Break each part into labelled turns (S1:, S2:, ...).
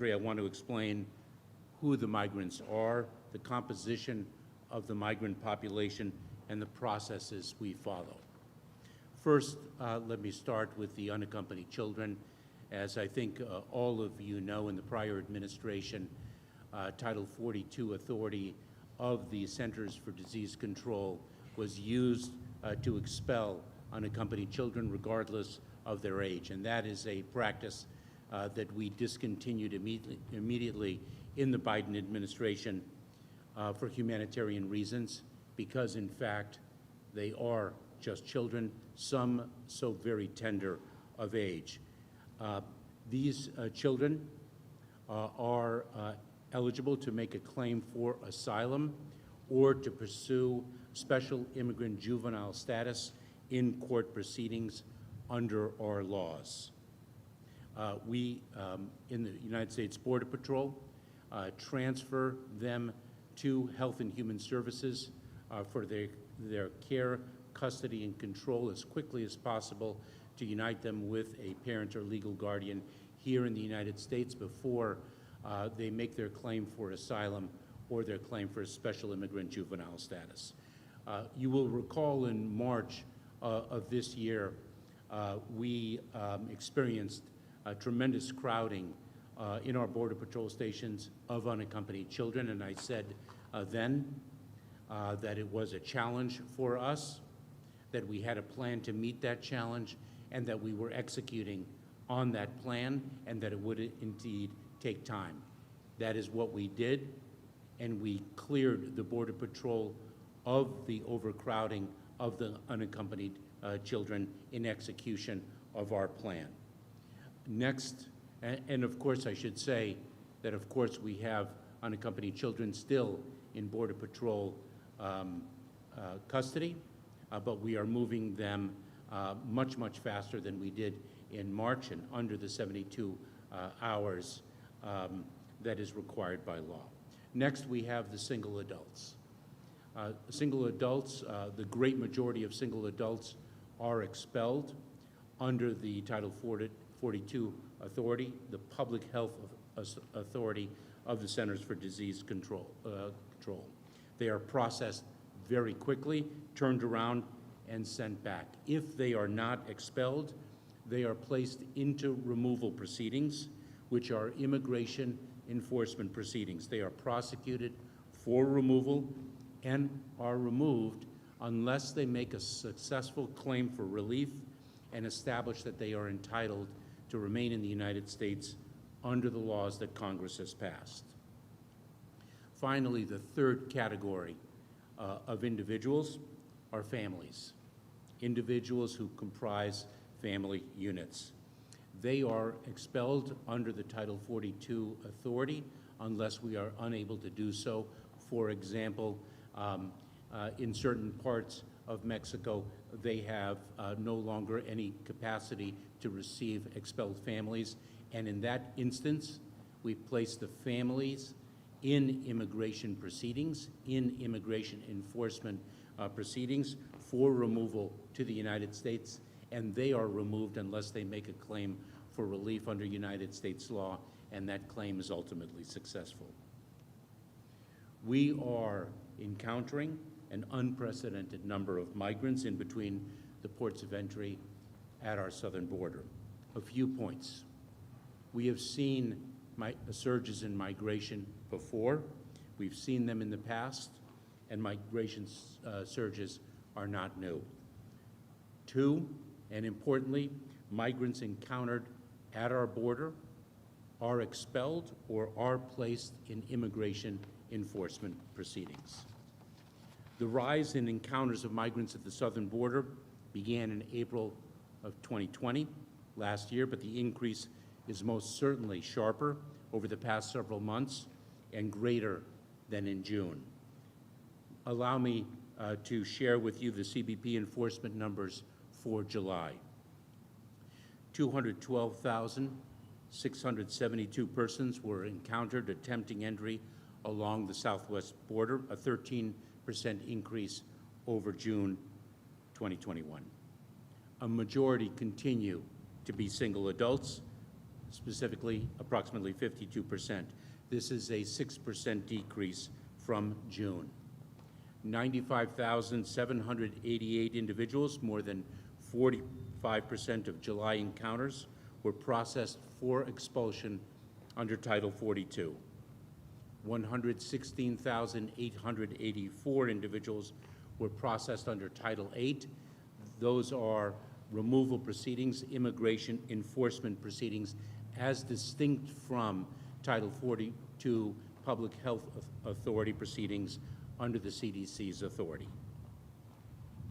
S1: I want to explain who the migrants are, the composition of the migrant population, and the processes we follow. First, let me start with the unaccompanied children. As I think all of you know, in the prior administration, Title 42 authority of the Centers for Disease Control was used to expel unaccompanied children regardless of their age. And that is a practice that we discontinued immediately in the Biden administration for humanitarian reasons, because in fact they are just children, some so very tender of age. These children are eligible to make a claim for asylum or to pursue special immigrant juvenile status in court proceedings under our laws. We, in the United States Border Patrol, transfer them to Health and Human Services for their care, custody, and control as quickly as possible to unite them with a parent or legal guardian here in the United States before they make their claim for asylum or their claim for special immigrant juvenile status. You will recall in March of this year, we experienced tremendous crowding in our Border Patrol stations of unaccompanied children, and I said then that it was a challenge for us, that we had a plan to meet that challenge, and that we were executing on that plan, and that it would indeed take time. That is what we did, and we cleared the Border Patrol of the overcrowding of the unaccompanied children in execution of our plan. Next, and of course I should say that of course we have unaccompanied children still in Border Patrol custody, but we are moving them much, much faster than we did in March and under the 72 hours that is required by law. Next, we have the single adults. Single adults, the great majority of single adults are expelled under the Title 42 authority, the public health authority of the Centers for Disease Control. They are processed very quickly, turned around, and sent back. If they are not expelled, they are placed into removal proceedings, which are immigration enforcement proceedings. They are prosecuted for removal and are removed unless they make a successful claim for relief and establish that they are entitled to remain in the United States under the laws that Congress has passed. Finally, the third category of individuals are families, individuals who comprise family units. They are expelled under the Title 42 authority unless we are unable to do so. For example, in certain parts of Mexico, they have no longer any capacity to receive expelled families, and in that instance, we place the families in immigration proceedings, in immigration enforcement proceedings for removal to the United States, and they are removed unless they make a claim for relief under United States law, and that claim is ultimately successful. We are encountering an unprecedented number of migrants in between the ports of entry at our southern border. A few points. We have seen surges in migration before. We've seen them in the past, and migration surges are not new. Two, and importantly, migrants encountered at our border are expelled or are placed in immigration enforcement proceedings. The rise in encounters of migrants at the southern border began in April of 2020, last year, but the increase is most certainly sharper over the past several months and greater than in June. Allow me to share with you the CBP enforcement numbers for July. 212,672 persons were encountered attempting entry along the southwest border, a 13% increase over June 2021. A majority continue to be single adults, specifically approximately 52%. This is a 6% decrease from June. 95,788 individuals, more than 45% of July encounters, were processed for expulsion under Title 42. 116,884 individuals were processed under Title 8. Those are removal proceedings, immigration enforcement proceedings, as distinct from Title 42 public health authority proceedings under the CDC's authority.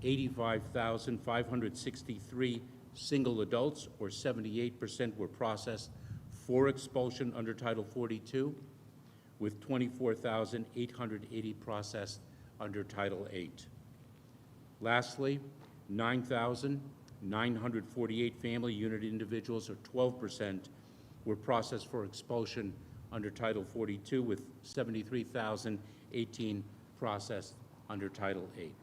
S1: 85,563 single adults, or 78%, were processed for expulsion under Title 42, with 24,880 processed under Title 8. Lastly, 9,948 family unit individuals, or 12%, were processed for expulsion under Title 42, with 73,018 processed under Title 8.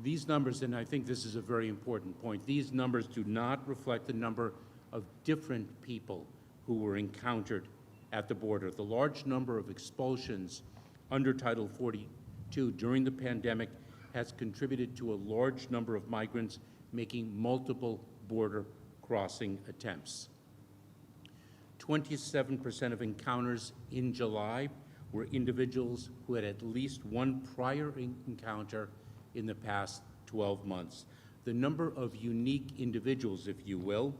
S1: These numbers, and I think this is a very important point, these numbers do not reflect the number of different people who were encountered at the border. The large number of expulsions under Title 42 during the pandemic has contributed to a large number of migrants making multiple border crossing attempts. 27% of encounters in July were individuals who had at least one prior encounter in the past 12 months. The number of unique individuals, if you will,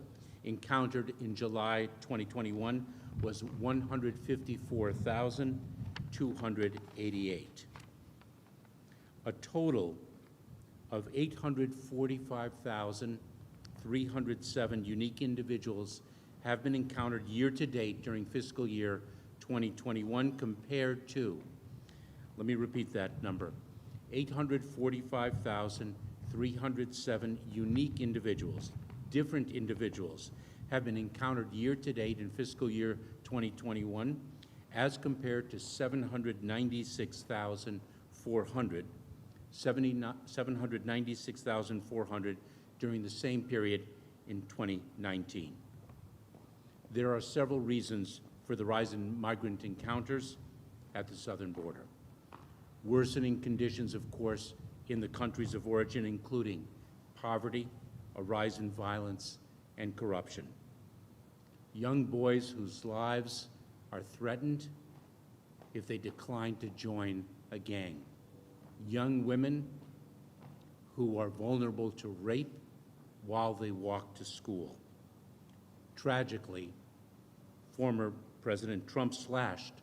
S1: encountered in July 2021 was 154,288. A total of 845,307 unique individuals have been encountered year-to-date during fiscal year 2021 compared to, let me repeat that number, 845,307 unique individuals, different individuals, have been encountered year-to-date in fiscal year 2021 as compared to 796,400 during the same period in 2019. There are several reasons for the rise in migrant encounters at the southern border. Worsening conditions, of course, in the countries of origin, including poverty, a rise in violence, and corruption. Young boys whose lives are threatened if they decline to join a gang. Young women who are vulnerable to rape while they walk to school. Tragically, former President Trump slashed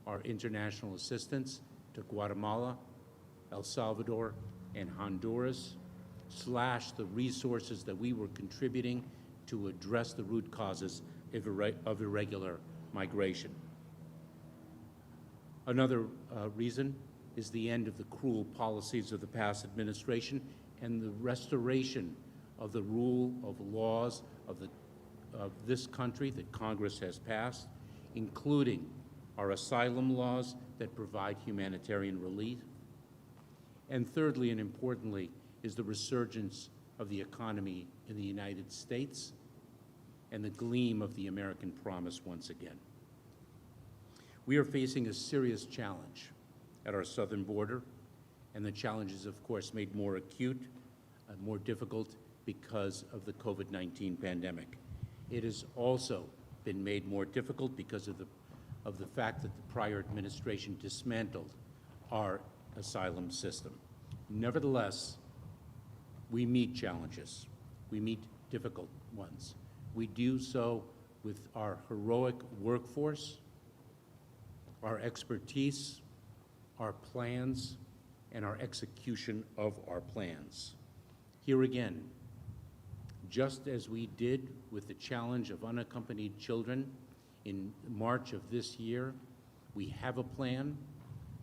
S1: our international assistance to Guatemala, El Salvador, and Honduras, slashed the resources that we were contributing to address the root causes of irregular migration. Another reason is the end of the cruel policies of the past administration and the restoration of the rule of laws of this country that Congress has passed, including our asylum laws that provide humanitarian relief. And thirdly, and importantly, is the resurgence of the economy in the United States and the gleam of the American promise once again. We are facing a serious challenge at our southern border, and the challenge is, of course, made more acute and more difficult because of the COVID-19 pandemic. It has also been made more difficult because of the fact that the prior administration dismantled our asylum system. Nevertheless, we meet challenges. We meet difficult ones. We do so with our heroic workforce, our expertise, our plans, and our execution of our plans. Here again, just as we did with the challenge of unaccompanied children in March of this year, we have a plan,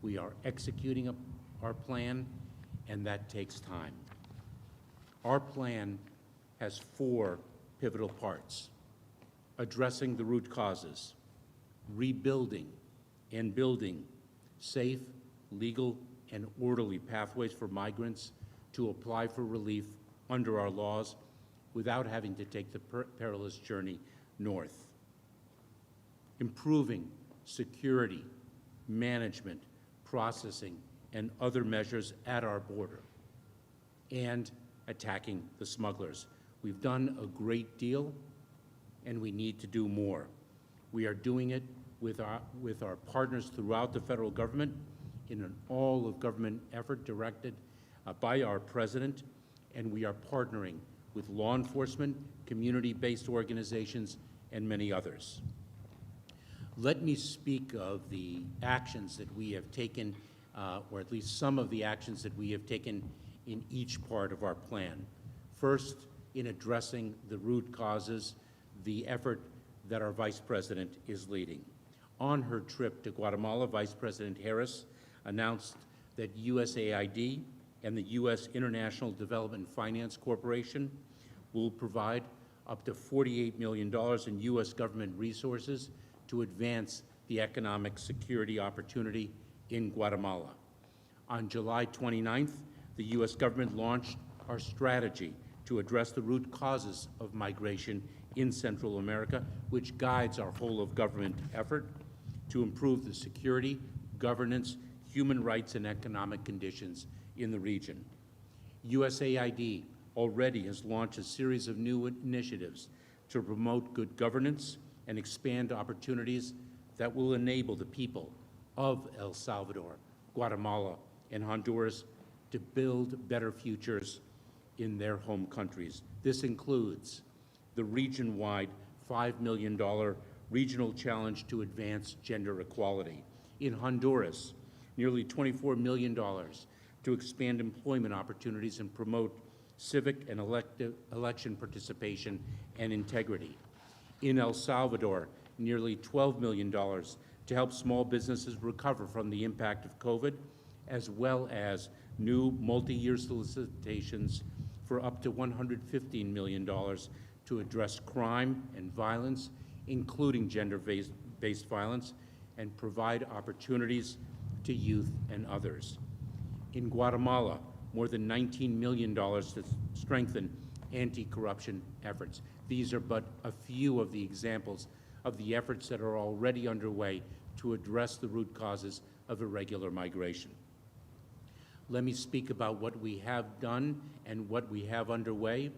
S1: we are executing our plan, and that takes time. Our plan has 4 pivotal parts: addressing the root causes, rebuilding and building safe, legal, and orderly pathways for migrants to apply for relief under our laws without having to take the perilous journey north. improving security, management, processing, and other measures at our border, and attacking the smugglers. We've done a great deal, and we need to do more. We are doing it with our partners throughout the federal government in an all-of-government effort directed by our president, and we are partnering with law enforcement, community-based organizations, and many others. Let me speak of the actions that we have taken, or at least some of the actions that we have taken in each part of our plan. First, in addressing the root causes, the effort that our Vice President is leading. On her trip to Guatemala, Vice President Harris announced that USAID and the U.S. International Development Finance Corporation will provide up to $48 million in U.S. government resources to advance the economic security opportunity in Guatemala. On July 29th, the U.S. government launched our strategy to address the root causes of migration in Central America, which guides our whole-of-government effort to improve the security, governance, human rights, and economic conditions in the region. USAID already has launched a series of new initiatives to promote good governance and expand opportunities that will enable the people of El Salvador, Guatemala, and Honduras to build better futures in their home countries. This includes the region-wide $5 million regional challenge to advance gender equality. In Honduras, nearly $24 million to expand employment opportunities and promote civic and election participation and integrity. In El Salvador, nearly $12 million to help small businesses recover from the impact of COVID, as well as new multi-year solicitations for up to $115 million to address crime and violence, including gender-based violence, and provide opportunities to youth and others. In Guatemala, more than $19 million to strengthen anti-corruption efforts. These are but a few of the examples of the efforts that are already underway to address the root causes of irregular migration. Let me speak about what we have done and what we have underway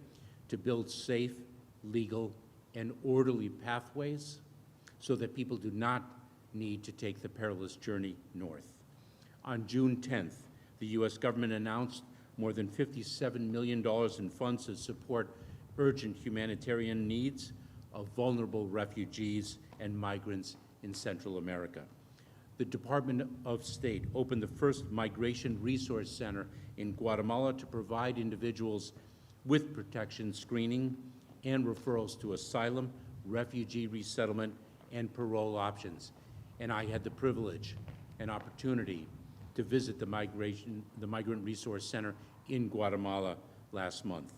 S1: to build safe, legal, and orderly pathways so that people do not need to take the perilous journey north. On June 10th, the U.S. government announced more than $57 million in funds to support urgent humanitarian needs of vulnerable refugees and migrants in Central America. The Department of State opened the first Migration Resource Center in Guatemala to provide individuals with protection screening and referrals to asylum, refugee resettlement, and parole options. And I had the privilege and opportunity to visit the Migrant Resource Center in Guatemala last month.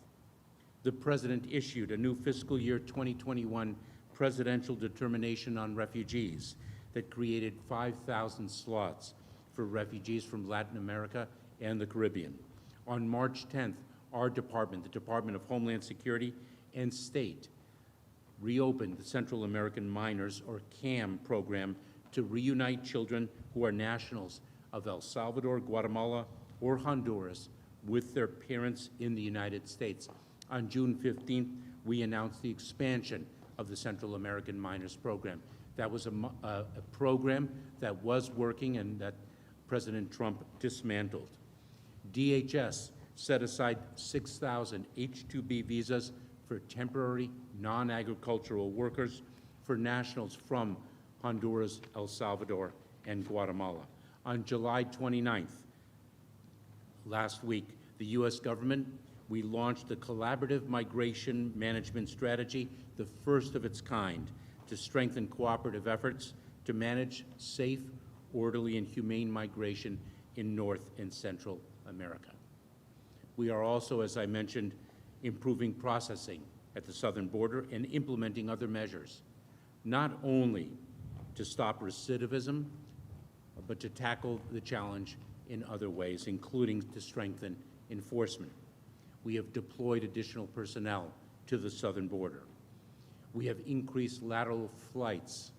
S1: The President issued a new fiscal year 2021 presidential determination on refugees that created 5,000 slots for refugees from Latin America and the Caribbean. On March 10th, our department, the Department of Homeland Security and State, reopened the Central American Minors, or CAM, program to reunite children who are nationals of El Salvador, Guatemala, or Honduras with their parents in the United States. On June 15th, we announced the expansion of the Central American Minors program. That was a program that was working and that President Trump dismantled. DHS set aside 6,000 H-2B visas for temporary non-agricultural workers for nationals from Honduras, El Salvador, and Guatemala. On July 29th, last week, the U.S. government, we launched the Collaborative Migration Management Strategy, the first of its kind, to strengthen cooperative efforts to manage safe, orderly, and humane migration in North and Central America. We are also, as I mentioned, improving processing at the southern border and implementing other measures, not only to stop recidivism, but to tackle the challenge in other ways, including to strengthen enforcement. We have deployed additional personnel to the southern border. We have increased lateral flights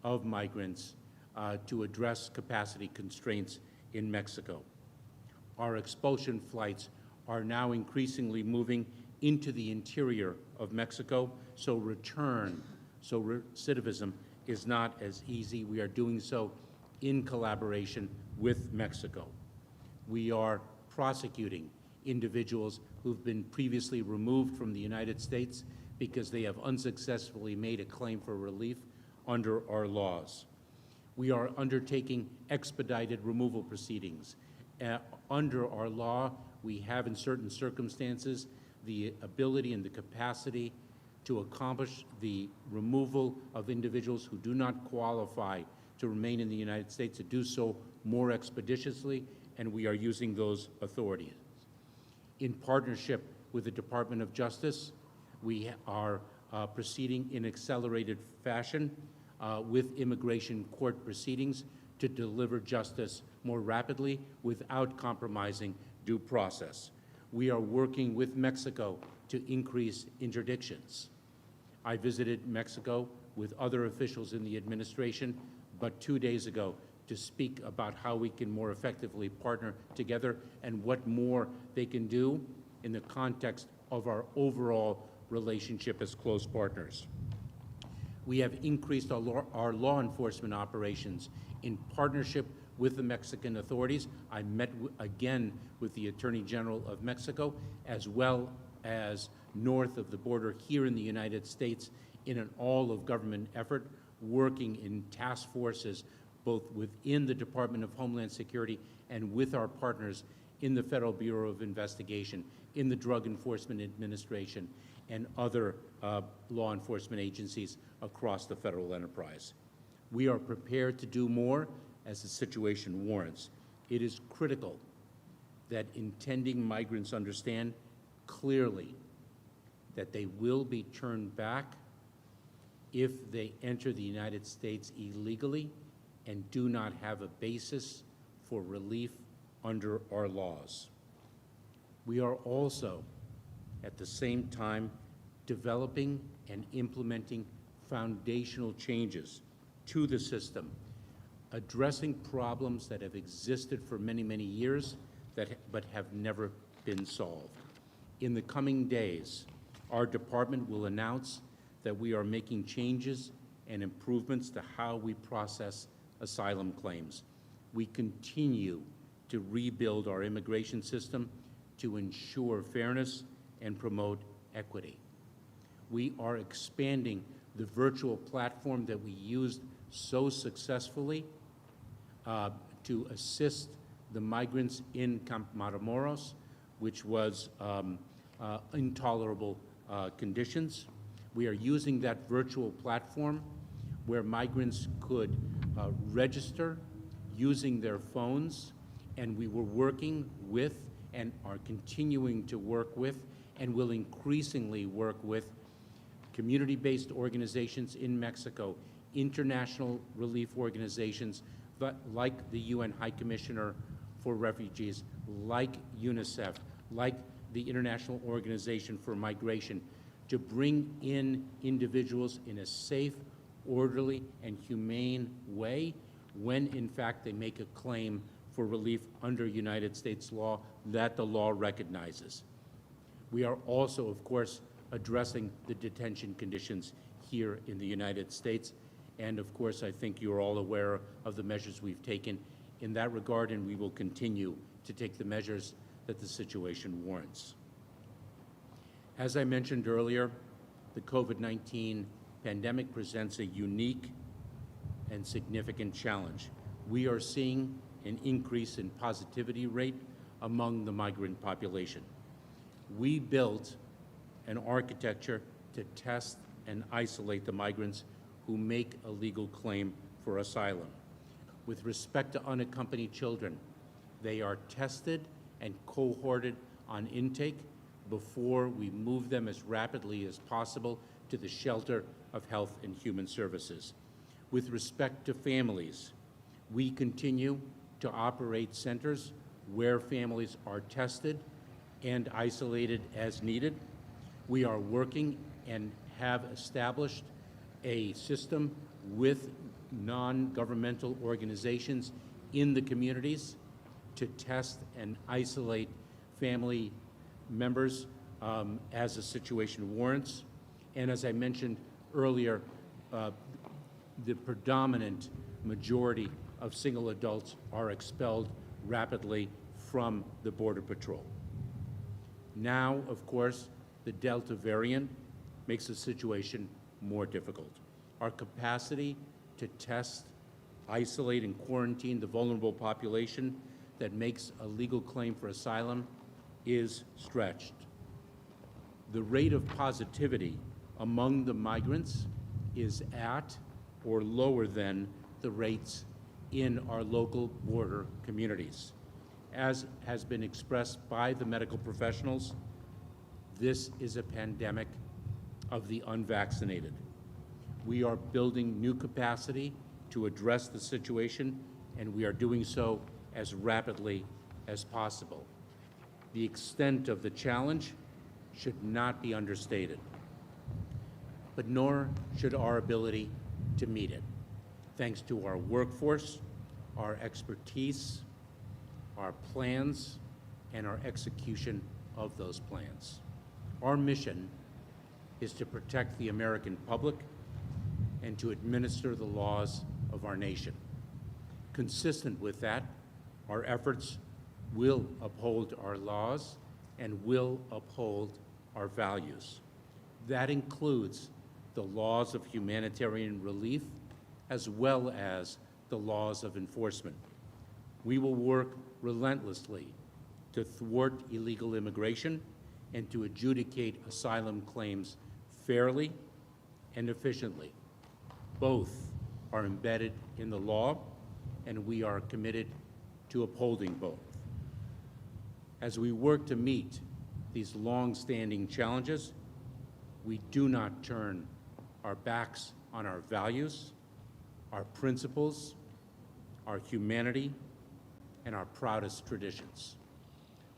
S1: of migrants to address capacity constraints in Mexico. Our expulsion flights are now increasingly moving into the interior of Mexico, so recidivism is not as easy. We are doing so in collaboration with Mexico. We are prosecuting individuals who've been previously removed from the United States because they have unsuccessfully made a claim for relief under our laws. We are undertaking expedited removal proceedings. Under our law, we have in certain circumstances the ability and the capacity to accomplish the removal of individuals who do not qualify to remain in the United States, to do so more expeditiously, and we are using those authorities. In partnership with the Department of Justice, we are proceeding in accelerated fashion with immigration court proceedings to deliver justice more rapidly without compromising due process. We are working with Mexico to increase interdictions. I visited Mexico with other officials in the administration, but 2 days ago, to speak about how we can more effectively partner together and what more they can do in the context of our overall relationship as close partners. We have increased our law enforcement operations in partnership with the Mexican authorities. I met again with the Attorney General of Mexico, as well as north of the border here in the United States, in an all-of-government effort, working in task forces both within the Department of Homeland Security and with our partners in the Federal Bureau of Investigation, in the Drug Enforcement Administration, and other law enforcement agencies across the federal enterprise. We are prepared to do more as the situation warrants. It is critical that intending migrants understand clearly that they will be turned back if they enter the United States illegally and do not have a basis for relief under our laws. We are also, at the same time, developing and implementing foundational changes to the system, addressing problems that have existed for many, many years but have never been solved. In the coming days, our department will announce that we are making changes and improvements to how we process asylum claims. We continue to rebuild our immigration system to ensure fairness and promote equity. We are expanding the virtual platform that we used so successfully to assist the migrants in Camp Matamoros, which was intolerable conditions. We are using that virtual platform where migrants could register using their phones, and we were working with and are continuing to work with and will increasingly work with community-based organizations in Mexico, international relief organizations like the UN High Commissioner for Refugees, like UNICEF, like the International Organization for Migration, to bring in individuals in a safe, orderly, and humane way when, in fact, they make a claim for relief under United States law that the law recognizes. We are also, of course, addressing the detention conditions here in the United States. And of course, I think you're all aware of the measures we've taken in that regard, and we will continue to take the measures that the situation warrants. As I mentioned earlier, the COVID-19 pandemic presents a unique and significant challenge. We are seeing an increase in positivity rate among the migrant population. We built an architecture to test and isolate the migrants who make a legal claim for asylum. With respect to unaccompanied children, they are tested and cohorted on intake before we move them as rapidly as possible to the shelter of Health and Human Services. With respect to families, we continue to operate centers where families are tested and isolated as needed. We are working and have established a system with non-governmental organizations in the communities to test and isolate family members as the situation warrants. And as I mentioned earlier, the predominant majority of single adults are expelled rapidly from the Border Patrol. Now, of course, the Delta variant makes the situation more difficult. Our capacity to test, isolate, and quarantine the vulnerable population that makes a legal claim for asylum is stretched. The rate of positivity among the migrants is at or lower than the rates in our local border communities. As has been expressed by the medical professionals, this is a pandemic of the unvaccinated. We are building new capacity to address the situation, and we are doing so as rapidly as possible. The extent of the challenge should not be understated, but nor should our ability to meet it, thanks to our workforce, our expertise, our plans, and our execution of those plans. Our mission is to protect the American public and to administer the laws of our nation. Consistent with that, our efforts will uphold our laws and will uphold our values. That includes the laws of humanitarian relief as well as the laws of enforcement. We will work relentlessly to thwart illegal immigration and to adjudicate asylum claims fairly and efficiently. Both are embedded in the law, and we are committed to upholding both. As we work to meet these long-standing challenges, we do not turn our backs on our values, our principles, our humanity, and our proudest traditions.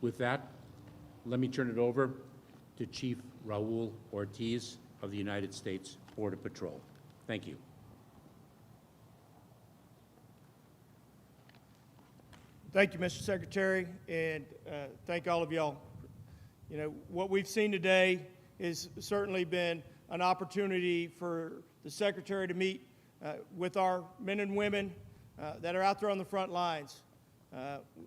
S1: With that, let me turn it over to Chief Raul Ortiz of the United States Border Patrol. Thank you.
S2: Thank you, Mr. Secretary, and thank all of y'all. You know, what we've seen today has certainly been an opportunity for the Secretary to meet with our men and women that are out there on the front lines.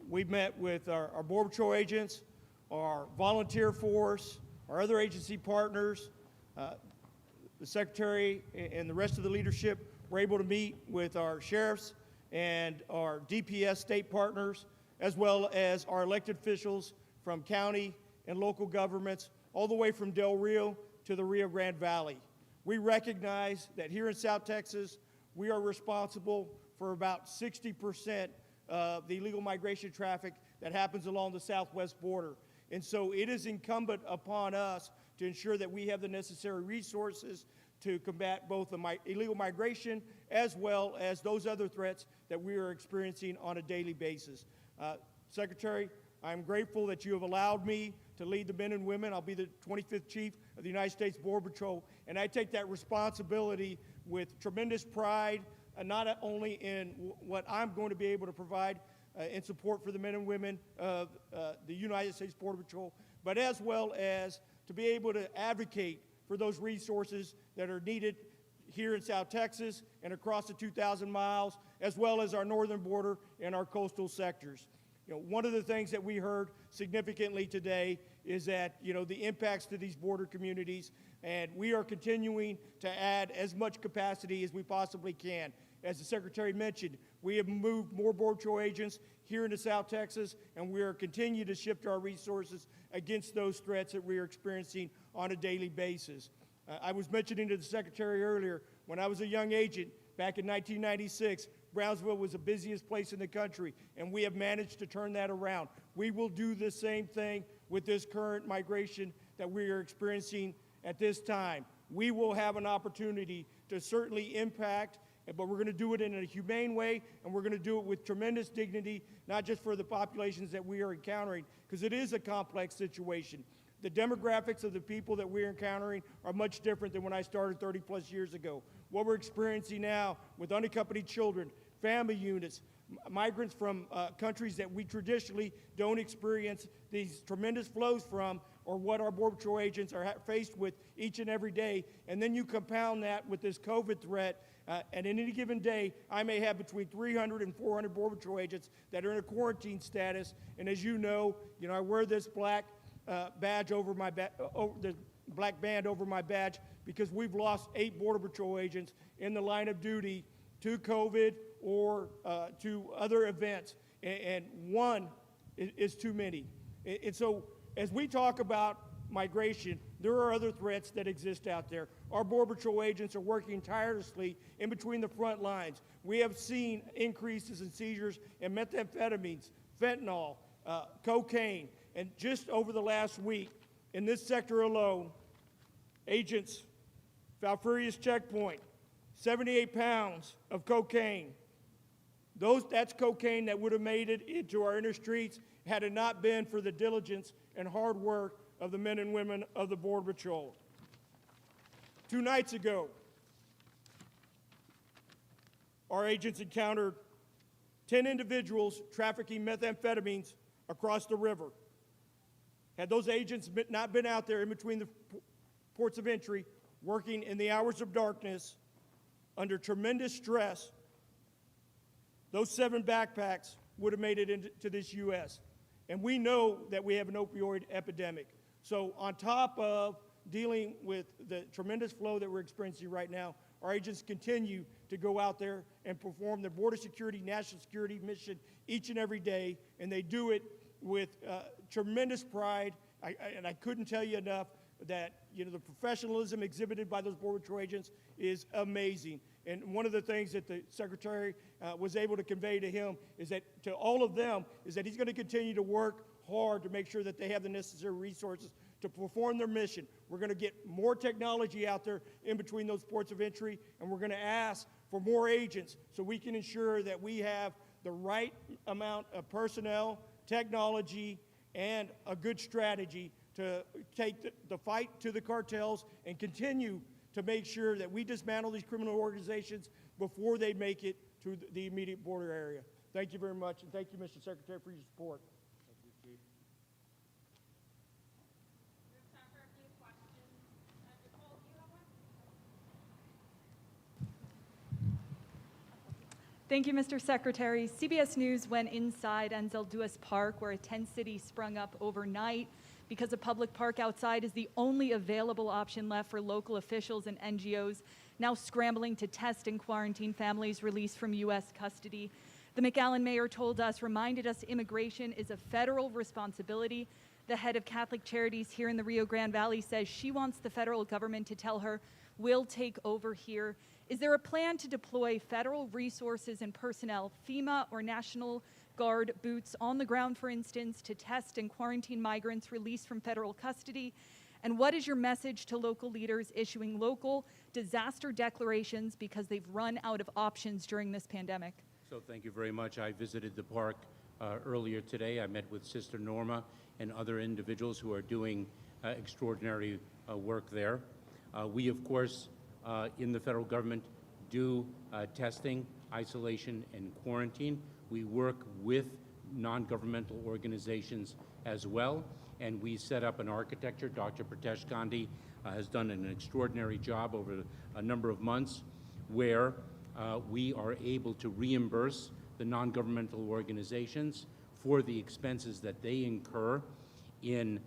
S2: We've met with our Border Patrol agents, our volunteer force, our other agency partners. The Secretary and the rest of the leadership were able to meet with our sheriffs and our DPS state partners, as well as our elected officials from county and local governments, all the way from Del Rio to the Rio Grande Valley. We recognize that here in South Texas, we are responsible for about 60% of the illegal migration traffic that happens along the southwest border. And so it is incumbent upon us to ensure that we have the necessary resources to combat both the illegal migration as well as those other threats that we are experiencing on a daily basis. Secretary, I'm grateful that you have allowed me to lead the men and women. I'll be the 25th Chief of the United States Border Patrol, and I take that responsibility with tremendous pride, not only in what I'm going to be able to provide in support for the men and women of the United States Border Patrol, but as well as to be able to advocate for those resources that are needed here in South Texas and across the 2,000 miles, as well as our northern border and our coastal sectors. You know, one of the things that we heard significantly today is that, you know, the impacts to these border communities, and we are continuing to add as much capacity as we possibly can. As the Secretary mentioned, we have moved more Border Patrol agents here into South Texas, and we are continuing to shift our resources against those threats that we are experiencing on a daily basis. I was mentioning to the Secretary earlier, when I was a young agent back in 1996, Brownsville was the busiest place in the country, and we have managed to turn that around. We will do the same thing with this current migration that we are experiencing at this time. We will have an opportunity to certainly impact, but we're going to do it in a humane way, and we're going to do it with tremendous dignity, not just for the populations that we are encountering, because it is a complex situation, The demographics of the people that we're encountering are much different than when I started 30-plus years ago. What we're experiencing now with unaccompanied children, family units, migrants from countries that we traditionally don't experience these tremendous flows from, or what our Border Patrol agents are faced with each and every day. And then you compound that with this COVID threat, and in any given day, I may have between 300 and 400 Border Patrol agents that are in a quarantine status. And as you know, I wear this black badge over my the black band over my badge because we've lost 8 Border Patrol agents in the line of duty to COVID or to other events, and one is too many. And so as we talk about migration, there are other threats that exist out there. Our Border Patrol agents are working tirelessly in between the front lines. We have seen increases in seizures in methamphetamines, fentanyl, cocaine, and just over the last week, in this sector alone, agents, Falfurrias checkpoint, 78 pounds of cocaine. That's cocaine that would have made it into our inner streets had it not been for the diligence and hard work of the men and women of the Border Patrol. 2 nights ago, our agents encountered 10 individuals trafficking methamphetamines across the river. Had those agents not been out there in between the ports of entry, working in the hours of darkness, under tremendous stress, those 7 backpacks would have made it into this U.S. And we know that we have an opioid epidemic. So on top of dealing with the tremendous flow that we're experiencing right now, our agents continue to go out there and perform their border security, national security mission each and every day, and they do it with tremendous pride. And I couldn't tell you enough that the professionalism exhibited by those Border Patrol agents is amazing. And one of the things that the Secretary was able to convey to him is that to all of them is that he's going to continue to work hard to make sure that they have the necessary resources to perform their mission. We're going to get more technology out there in between those ports of entry, and we're going to ask for more agents so we can ensure that we have the right amount of personnel, technology, and a good strategy to take the fight to the cartels and continue to make sure that we dismantle these criminal organizations before they make it to the immediate border area. Thank you very much, and thank you, Mr. Secretary, for your support.
S1: Thank you, Chief.
S3: We have time for a few questions. Nicole, do you have one?
S4: Thank you, Mr. Secretary. CBS News went inside Enzel Duas Park, where a tent city sprung up overnight because a public park outside is the only available option left for local officials and NGOs now scrambling to test and quarantine families released from U.S. custody. The McAllen mayor reminded us immigration is a federal responsibility. The head of Catholic Charities here in the Rio Grande Valley says she wants the federal government to tell her, we'll take over here. Is there a plan to deploy federal resources and personnel, FEMA or National Guard boots on the ground, for instance, to test and quarantine migrants released from federal custody? And what is your message to local leaders issuing local disaster declarations because they've run out of options during this pandemic?
S1: So thank you very much. I visited the park earlier today. I met with Sister Norma and other individuals who are doing extraordinary work there. We, of course, in the federal government, do testing, isolation, and quarantine. We work with non-governmental organizations as well, and we set up an architecture. Dr. Pritesh Gandhi has done an extraordinary job over a number of months where we are able to reimburse the non-governmental organizations for the expenses that they incur in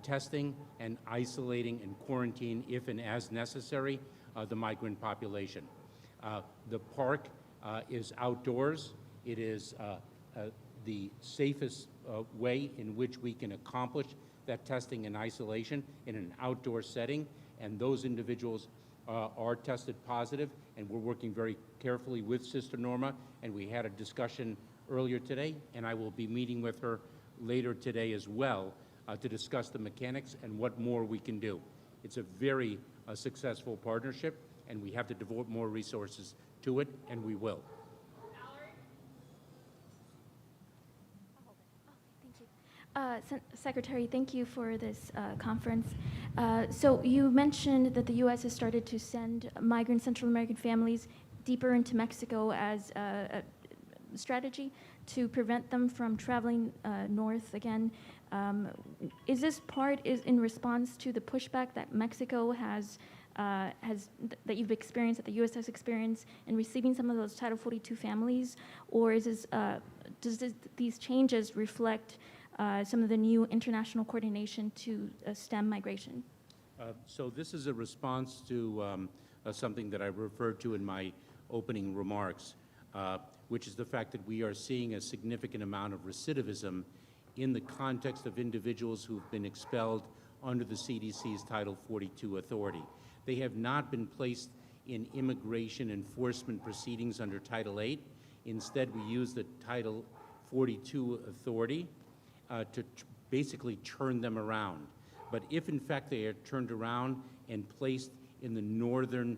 S1: testing and isolating and quarantine, if and as necessary, the migrant population. The park is outdoors. It is the safest way in which we can accomplish that testing and isolation in an outdoor setting, and those individuals are tested positive, and we're working very carefully with Sister Norma, and we had a discussion earlier today, and I will be meeting with her later today as well to discuss the mechanics and what more we can do. It's a very successful partnership, and we have to devote more resources to it, and we will.
S3: Valerie?
S5: Secretary, thank you for this conference. So you mentioned that the U.S. has started to send migrant Central American families deeper into Mexico as a strategy to prevent them from traveling north again. Is this in response to the pushback that Mexico that you've experienced, that the U.S. has experienced in receiving some of those Title 42 families, or these changes reflect some of the new international coordination to stem migration?
S1: So this is a response to something that I referred to in my opening remarks, which is the fact that we are seeing a significant amount of recidivism in the context of individuals who've been expelled under the CDC's Title 42 authority. They have not been placed in immigration enforcement proceedings under Title 8. Instead, we use the Title 42 authority to basically turn them around. But if in fact they are turned around and placed in the northern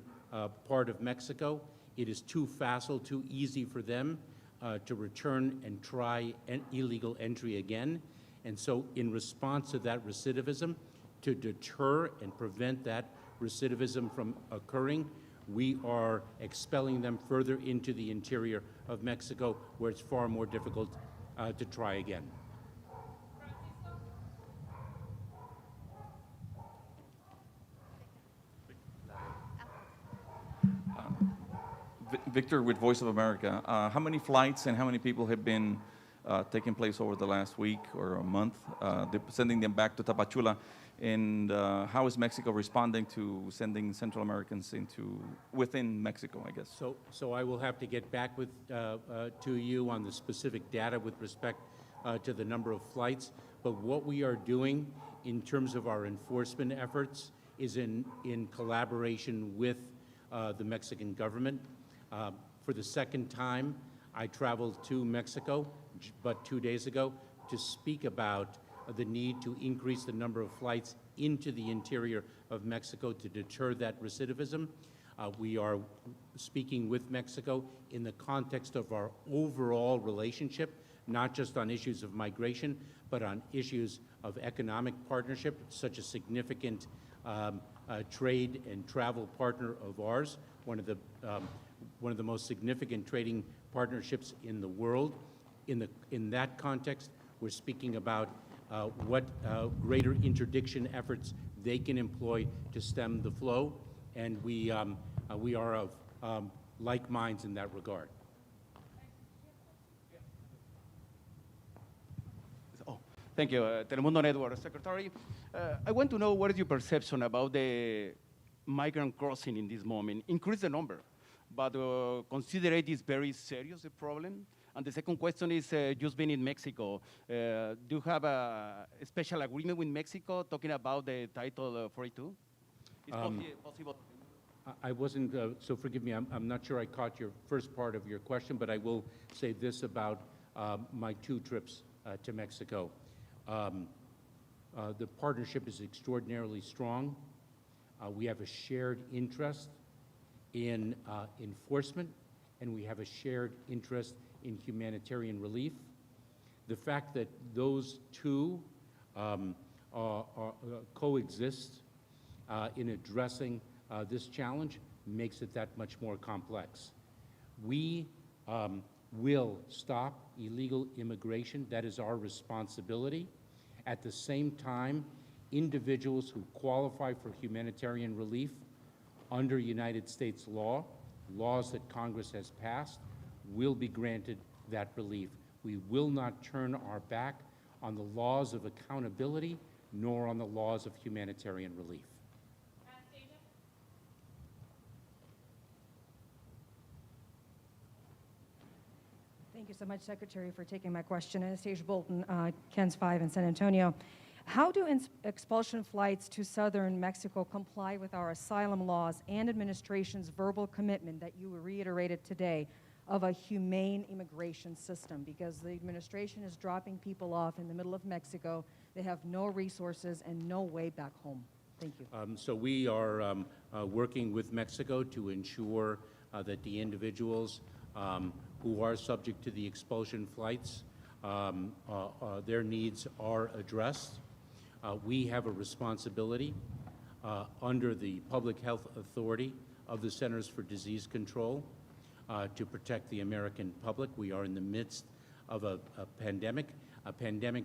S1: part of Mexico, it is too facile, too easy for them to return and try an illegal entry again. And so in response to that recidivism, to deter and prevent that recidivism from occurring, we are expelling them further into the interior of Mexico, where it's far more difficult to try again.
S6: Victor with Voice of America. How many flights and how many people have been taking place over the last week or a month, sending them back to Tapachula? And how is Mexico responding to sending Central Americans within Mexico, I guess?
S1: So I will have to get back to you on the specific data with respect to the number of flights. But what we are doing in terms of our enforcement efforts is in collaboration with the Mexican government. For the second time, I traveled to Mexico, but 2 days ago, to speak about the need to increase the number of flights into the interior of Mexico to deter that recidivism. We are speaking with Mexico in the context of our overall relationship, not just on issues of migration, but on issues of economic partnership, such a significant trade and travel partner of ours, one of the most significant trading partnerships in the world. In that context, we're speaking about what greater interdiction efforts they can employ to stem the flow, and we are of like minds in that regard.
S7: Oh, thank you, Telemundo Network Secretary. I want to know what is your perception about the migrant crossing in this moment? Increase the number, but consider it is very serious a problem. And the second question is, just being in Mexico, do you have a special agreement with Mexico talking about the Title 42? Is possible?
S1: I wasn't, so forgive me, I'm not sure I caught your first part of your question, but I will say this about my 2 trips to Mexico. The partnership is extraordinarily strong. We have a shared interest in enforcement, and we have a shared interest in humanitarian relief. The fact that those 2 coexist in addressing this challenge makes it that much more complex. We will stop illegal immigration. That is our responsibility. At the same time, individuals who qualify for humanitarian relief under United States law, laws that Congress has passed, will be granted that relief. We will not turn our back on the laws of accountability, nor on the laws of humanitarian relief.
S8: Thank you so much, Secretary, for taking my question. Anastasia Bolton, KENS 5 in San Antonio. How do expulsion flights to southern Mexico comply with our asylum laws and administration's verbal commitment that you reiterated today of a humane immigration system? Because the administration is dropping people off in the middle of Mexico. They have no resources and no way back home. Thank you.
S1: So we are working with Mexico to ensure that the individuals who are subject to the expulsion flights their needs are addressed. We have a responsibility under the Public Health Authority of the Centers for Disease Control to protect the American public. We are in the midst of a pandemic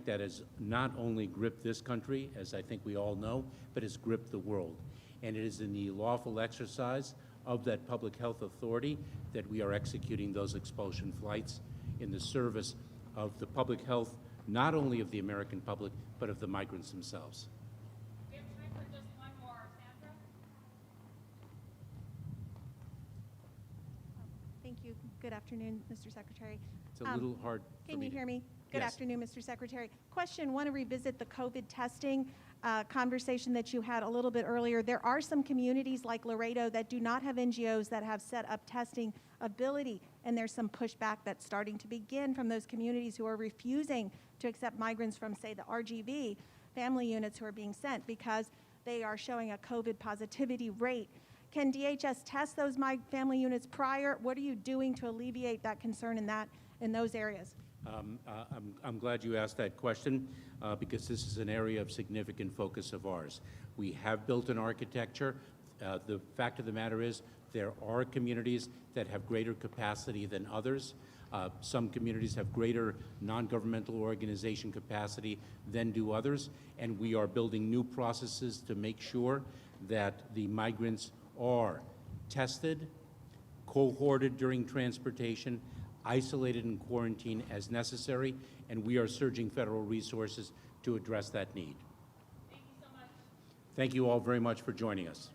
S1: that has not only gripped this country, as I think we all know, but has gripped the world. And it is in the lawful exercise of that public health authority that we are executing those expulsion flights in the service of the public health, not only of the American public, but of the migrants themselves.
S3: We have time for just one more. Sandra?
S9: Thank you. Good afternoon, Mr. Secretary.
S1: It's a little hard for
S9: Can
S1: me
S9: you
S1: to-
S9: hear me? Good
S1: Yes.
S9: afternoon, Mr. Secretary. Question, want to revisit the COVID testing conversation that you had a little bit earlier. There are some communities like Laredo that do not have NGOs that have set up testing ability, and there's some pushback that's starting to begin from those communities who are refusing to accept migrants from, say, the RGV family units who are being sent because they are showing a COVID positivity rate. Can DHS test those family units prior? What are you doing to alleviate that concern in those areas?
S1: I'm glad you asked that question because this is an area of significant focus of ours. We have built an architecture. The fact of the matter is there are communities that have greater capacity than others. Some communities have greater non-governmental organization capacity than do others, and we are building new processes to make sure that the migrants are tested, cohorted during transportation, isolated and quarantined as necessary, and we are surging federal resources to address that need.
S3: Thank you so much.
S1: Thank you all very much for joining us.